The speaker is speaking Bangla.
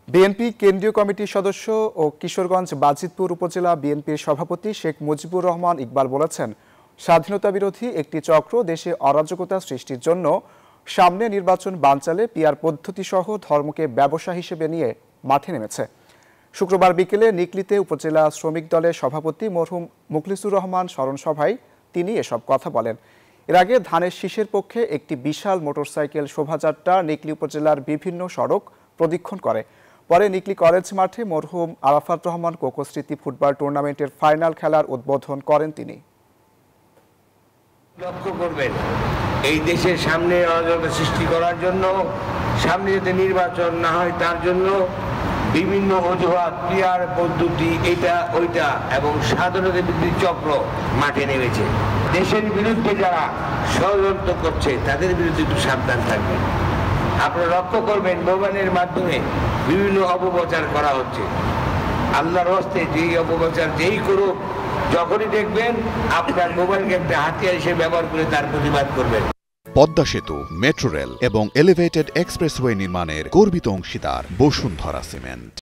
বিএনপি কেন্দ্রীয় কমিটির সদস্য ও কিশোরগঞ্জ বাজিতপুর উপজেলা বিএনপির সভাপতি শেখ মুজিবুর রহমান ইকবাল বলেছেন, স্বাধীনতা বিরোধী একটি চক্র দেশে অরাজকতা সৃষ্টির জন্য সামনে নির্বাচন বানচালে পিআর পদ্ধতি সহ ধর্মকে ব্যবসা হিসেবে নিয়ে মাঠে নেমেছে। শুক্রবার বিকেলে নিকলিতে উপজেলা শ্রমিক দলের সভাপতি মরহুম মুখলিসুর রহমান স্মরণ সভায় তিনি এসব কথা বলেন। এর আগে ধানের শীষের পক্ষে একটি বিশাল মোটরসাইকেল শোভাযাত্রা নিকলি উপজেলার বিভিন্ন সড়ক প্রদক্ষিণ করে। পরে নিকলি কলেজ মাঠে মরহুম আরাফাত রহমান কোকো স্মৃতি ফুটবল টুর্নামেন্টের ফাইনাল খেলার উদ্বোধন করেন তিনি। লক্ষ্য করবেন, এই দেশের সামনে অরাজকতা সৃষ্টি করার জন্য, সামনে যাতে নির্বাচন না হয় তার জন্য বিভিন্ন অজুহাত, পিআর পদ্ধতি, এটা ওইটা এবং স্বাধীনতা বিরোধী চক্র মাঠে নেমেছে। দেশের বিরুদ্ধে যারা ষড়যন্ত্র করছে তাদের বিরুদ্ধে একটু সাবধান থাকবেন। আপনারা লক্ষ্য করবেন, মোবাইলের মাধ্যমে বিভিন্ন অপপ্রচার করা হচ্ছে। আল্লাহর হস্তে যেই অপপ্রচার যেই করুক, যখনই দেখবেন আপনার মোবাইলকে একটা হাতিয়ার হিসেবে ব্যবহার করে তার প্রতিবাদ করবেন। পদ্মা সেতু, মেট্রো রেল এবং এলিভেটেড এক্সপ্রেসওয়ে নির্মাণের গর্বিত অংশীদার বসুন্ধরা সিমেন্ট।